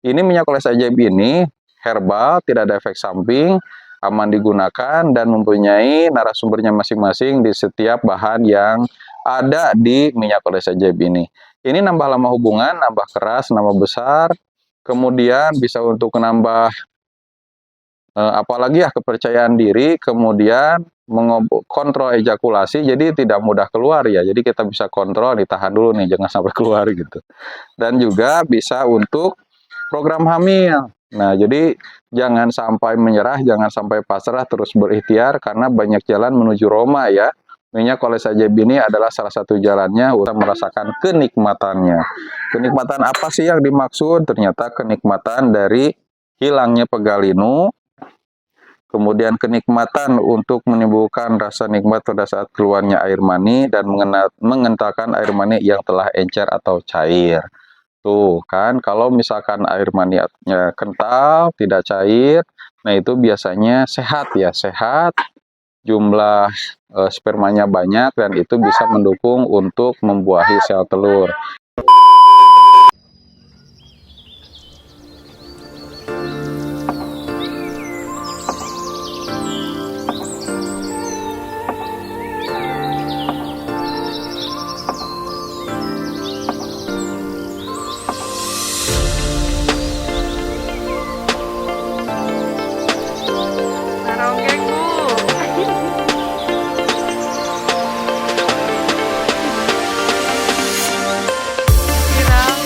Ini minyak oles ajaib ini herbal, tidak ada efek samping, aman digunakan, dan mempunyai narasumbernya masing-masing di setiap bahan yang ada di minyak oles ajaib ini. Ini nambah lama hubungan, nambah keras, nambah besar, kemudian bisa untuk menambah apalagi ya kepercayaan diri, kemudian kontrol ejakulasi, jadi tidak mudah keluar ya. Jadi kita bisa kontrol, ditahan dulu nih, jangan sampai keluar gitu. Dan juga bisa untuk program hamil. Nah, jadi jangan sampai menyerah, jangan sampai pasrah, terus berikhtiar karena banyak jalan menuju Roma ya. Minyak oles ajaib ini adalah salah satu jalannya untuk merasakan kenikmatannya. Kenikmatan apa sih yang dimaksud? Ternyata kenikmatan dari hilangnya pegalinu, kemudian kenikmatan untuk menimbulkan rasa nikmat pada saat keluarnya air mani dan mengentalkan air mani yang telah encer atau cair. Tuh kan, kalau misalkan air maninya kental, tidak cair, nah itu biasanya sehat ya, sehat, jumlah spermanya banyak, dan itu bisa mendukung untuk membuahi sel telur. Naronggeng, Bu. Girang.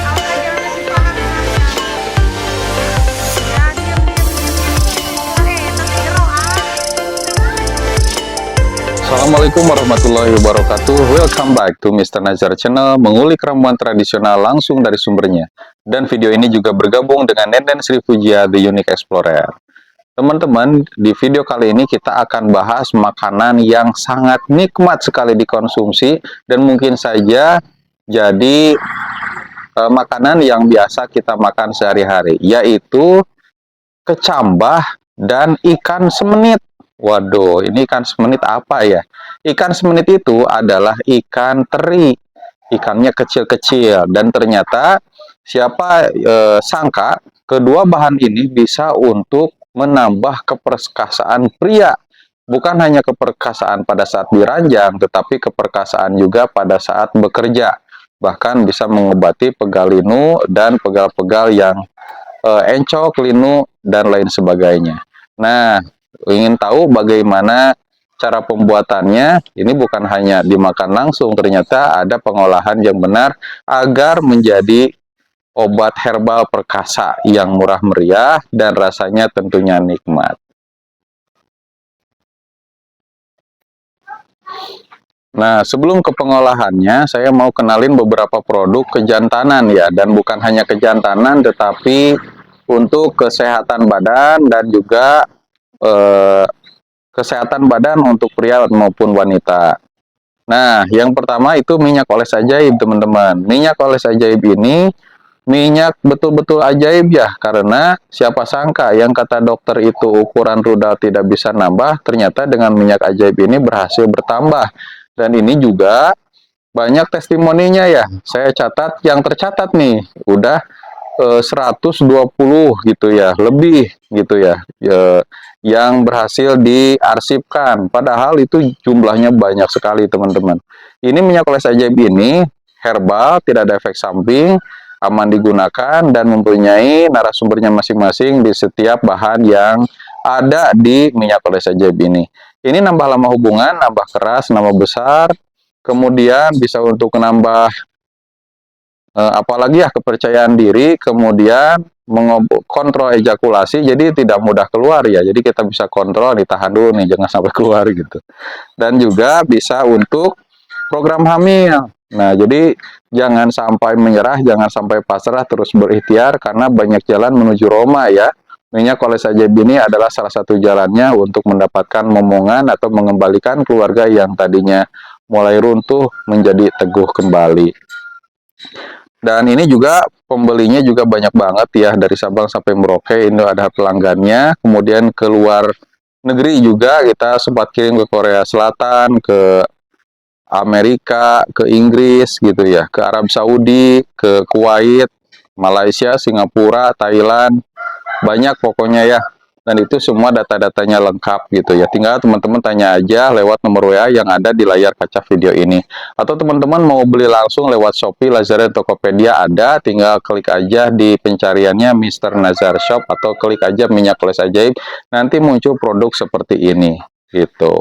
Oke, jangan kasih suara dengannya. Ya, diam, diam, diam. Nanti gerau, Assalamualaikum warahmatullahi wabarakatuh. Welcome back to Mr. Nazar Channel, mengulik ramuan tradisional langsung dari sumbernya. Dan video ini juga bergabung dengan Nenden Sri Pujia, The Unique Explorer. Teman-teman, di video kali ini kita akan bahas makanan yang sangat nikmat sekali dikonsumsi dan mungkin saja jadi makanan yang biasa kita makan sehari-hari, yaitu kecambah dan ikan semenit. Waduh, ini ikan semenit apa ya? Ikan semenit itu adalah ikan teri. Ikannya kecil-kecil, dan ternyata siapa sangka kedua bahan ini bisa untuk menambah keperkasaan pria. Bukan hanya keperkasaan pada saat diranjang, tetapi keperkasaan juga pada saat bekerja. Bahkan bisa mengobati pegalinu dan pegal-pegal yang encok, linu, dan lain sebagainya. Nah, ingin tahu bagaimana cara pembuatannya? Ini bukan hanya dimakan langsung, ternyata ada pengolahan yang benar agar menjadi obat herbal perkasa yang murah meriah dan rasanya tentunya nikmat. Nah, sebelum ke pengolahannya, saya mau kenalin beberapa produk kejantanan ya, dan bukan hanya kejantanan, tetapi untuk kesehatan badan dan juga kesehatan badan untuk pria maupun wanita. Nah, yang pertama itu minyak oles ajaib, teman-teman. Minyak oles ajaib ini minyak betul-betul ajaib ya, karena siapa sangka yang kata dokter itu ukuran rudal tidak bisa nambah, ternyata dengan minyak ajaib ini berhasil bertambah. Dan ini juga banyak testimoninya ya. Saya catat, yang tercatat nih, udah 120 gitu ya, lebih gitu ya, yang berhasil diarsipkan. Padahal itu jumlahnya banyak sekali, teman-teman. Ini minyak oles ajaib ini herbal, tidak ada efek samping, aman digunakan, dan mempunyai narasumbernya masing-masing di setiap bahan yang ada di minyak oles ajaib ini. Ini nambah lama hubungan, nambah keras, nambah besar, kemudian bisa untuk menambah apalagi ya kepercayaan diri, kemudian kontrol ejakulasi, jadi tidak mudah keluar ya. Jadi kita bisa kontrol, ditahan dulu nih, jangan sampai keluar gitu. Dan juga bisa untuk program hamil. Nah, jadi jangan sampai menyerah, jangan sampai pasrah, terus berikhtiar karena banyak jalan menuju Roma ya. Minyak oles ajaib ini adalah salah satu jalannya untuk mendapatkan momongan atau mengembalikan keluarga yang tadinya mulai runtuh menjadi teguh kembali. Dan ini juga pembelinya juga banyak banget ya, dari Sabang sampai Merauke ini ada pelanggannya. Kemudian keluar negeri juga kita sempat kirim ke Korea Selatan, ke Amerika, ke Inggris gitu ya, ke Arab Saudi, ke Kuwait, Malaysia, Singapura, Thailand, banyak pokoknya ya. Dan itu semua data-datanya lengkap gitu ya. Tinggal teman-teman tanya aja lewat nomor WA yang ada di layar kaca video ini. Atau teman-teman mau beli langsung lewat Shopee, Lazada, Tokopedia ada. Tinggal klik aja di pencariannya Mr. Nazar Shop atau klik aja minyak les ajaib. Nanti muncul produk seperti ini gitu.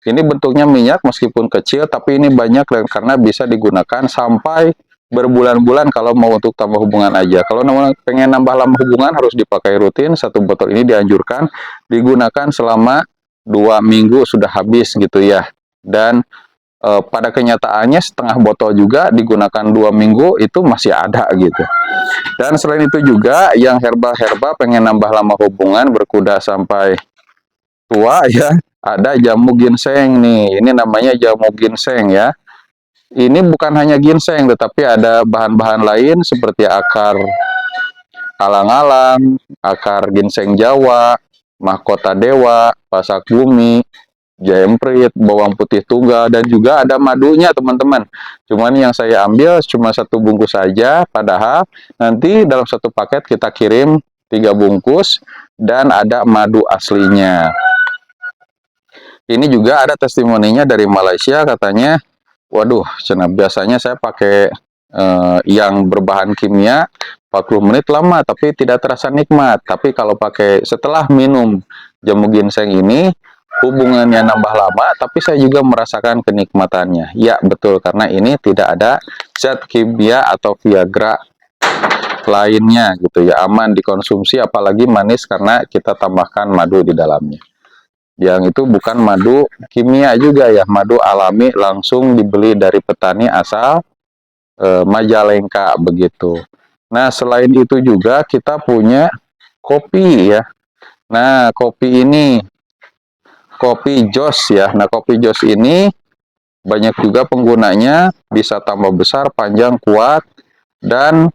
Ini bentuknya minyak meskipun kecil, tapi ini banyak karena bisa digunakan sampai berbulan-bulan kalau mau untuk tambah hubungan aja. Kalau pengen nambah lama hubungan harus dipakai rutin. Satu botol ini dianjurkan digunakan selama 2 minggu sudah habis gitu ya. Dan pada kenyataannya setengah botol juga digunakan 2 minggu itu masih ada gitu. Dan selain itu juga yang herbal-herbal pengen nambah lama hubungan berkuda sampai tua ya, ada jamu ginseng nih. Ini namanya jamu ginseng ya. Ini bukan hanya ginseng, tetapi ada bahan-bahan lain seperti akar alang-alang, akar ginseng Jawa, mahkota dewa, pasak bumi, jemprit, bawang putih tunggal, dan juga ada madunya teman-teman. Cuman yang saya ambil cuma 1 bungkus saja, padahal nanti dalam satu paket kita kirim 3 bungkus dan ada madu aslinya. Ini juga ada testimoninya dari Malaysia katanya. Waduh, biasanya saya pakai yang berbahan kimia 40 menit lama, tapi tidak terasa nikmat. Tapi kalau pakai setelah minum jamu ginseng ini, hubungannya nambah lama, tapi saya juga merasakan kenikmatannya. Ya, betul, karena ini tidak ada zat kimia atau Viagra lainnya gitu ya, aman dikonsumsi, apalagi manis karena kita tambahkan madu di dalamnya. Yang itu bukan madu kimia juga ya, madu alami langsung dibeli dari petani asal Majalengka begitu. Nah, selain itu juga kita punya kopi ya. Nah, kopi ini kopi jos ya. Nah, kopi jos ini banyak juga penggunanya, bisa tambah besar, panjang, kuat, dan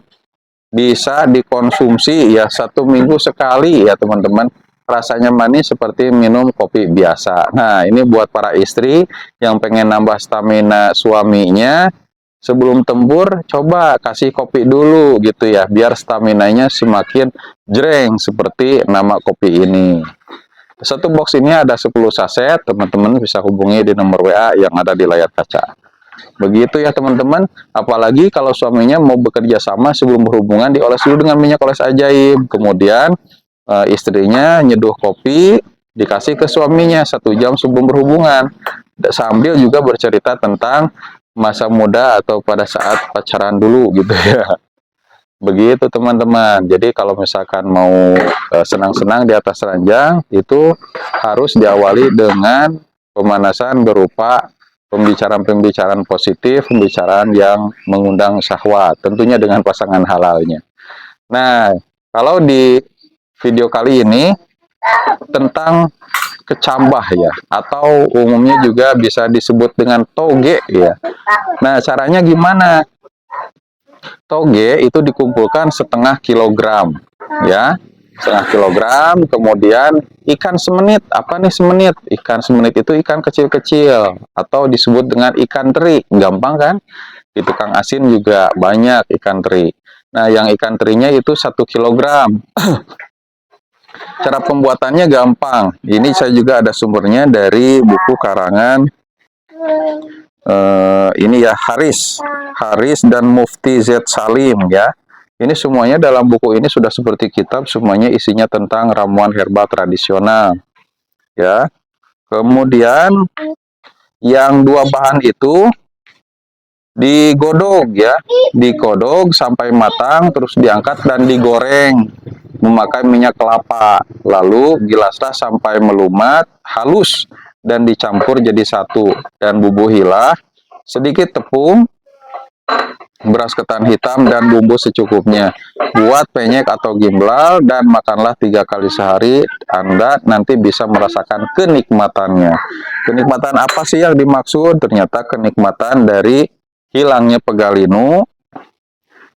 bisa dikonsumsi ya 1 minggu sekali ya teman-teman. Rasanya manis seperti minum kopi biasa. Nah, ini buat para istri yang pengen nambah stamina suaminya, sebelum tembur, coba kasih kopi dulu gitu ya, biar staminanya semakin jreng seperti nama kopi ini. Satu box ini ada 10 saset, teman-teman bisa hubungi di nomor WA yang ada di layar kaca. Begitu ya teman-teman, apalagi kalau suaminya mau bekerja sama sebelum berhubungan, dioles dulu dengan minyak oles ajaib, kemudian istrinya nyeduh kopi, dikasih ke suaminya 1 jam sebelum berhubungan, sambil juga bercerita tentang masa muda atau pada saat pacaran dulu gitu ya. Begitu teman-teman. Jadi kalau misalkan mau senang-senang di atas ranjang, itu harus diawali dengan pemanasan berupa pembicaraan-pembicaraan positif, pembicaraan yang mengundang syahwat, tentunya dengan pasangan halalnya. Nah, kalau di video kali ini tentang kecambah ya, atau umumnya juga bisa disebut dengan toge ya. Nah, caranya gimana? Toge itu dikumpulkan setengah kilogram ya, setengah kilogram. Kemudian ikan semenit. Apa nih semenit? Ikan semenit itu ikan kecil-kecil atau disebut dengan ikan teri. Gampang kan? Di tukang asin juga banyak ikan teri. Nah, yang ikan terinya itu 1 kilogram. Cara pembuatannya gampang. Ini saya juga ada sumbernya dari buku karangan ini ya, Haris dan Mufti Z Salim ya. Ini semuanya dalam buku ini sudah seperti kitab, semuanya isinya tentang ramuan herbal tradisional ya. Kemudian yang 2 bahan itu digodok ya, digodok sampai matang, terus diangkat dan digoreng memakai minyak kelapa, lalu gilaslah sampai melumat halus dan dicampur jadi satu, dan bubuhilah sedikit tepung, beras ketan hitam, dan bumbu secukupnya. Buat penyek atau gimblal dan makanlah 3 kali sehari. Anda nanti bisa merasakan kenikmatannya. Kenikmatan apa sih yang dimaksud? Ternyata kenikmatan dari hilangnya pegalinu,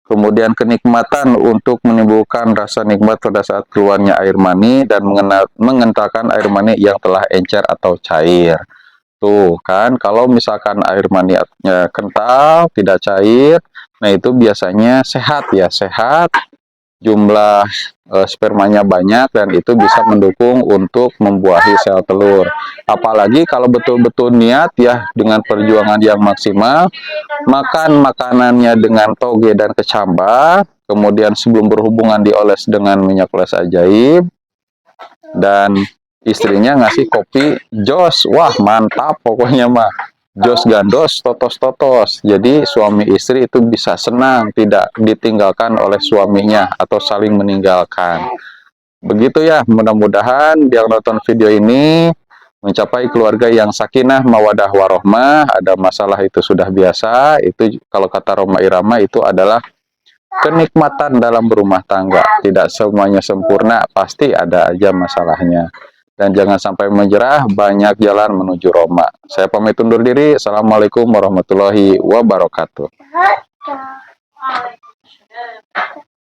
kemudian kenikmatan untuk menimbulkan rasa nikmat pada saat keluarnya air mani dan mengentalkan air mani yang telah encer atau cair. Tuh kan, kalau misalkan air maninya kental, tidak cair, nah itu biasanya sehat ya, sehat, jumlah spermanya banyak dan itu bisa mendukung untuk membuahi sel telur. Apalagi kalau betul-betul niat ya dengan perjuangan yang maksimal, makan makanannya dengan toge dan kecambah, kemudian sebelum berhubungan dioles dengan minyak oles ajaib, dan istrinya ngasih kopi jos. Wah, mantap pokoknya mah. Jos gandos, totos-totos. Jadi suami istri itu bisa senang tidak ditinggalkan oleh suaminya atau saling meninggalkan. Begitu ya, mudah-mudahan yang nonton video ini mencapai keluarga yang sakinah, mawadah, warohmah. Ada masalah itu sudah biasa. Itu kalau kata Roma Irama itu adalah kenikmatan dalam berumah tangga. Tidak semuanya sempurna, pasti ada aja masalahnya. Dan jangan sampai menyerah, banyak jalan menuju Roma. Saya pamit undur diri. Assalamualaikum warahmatullahi wabarakatuh.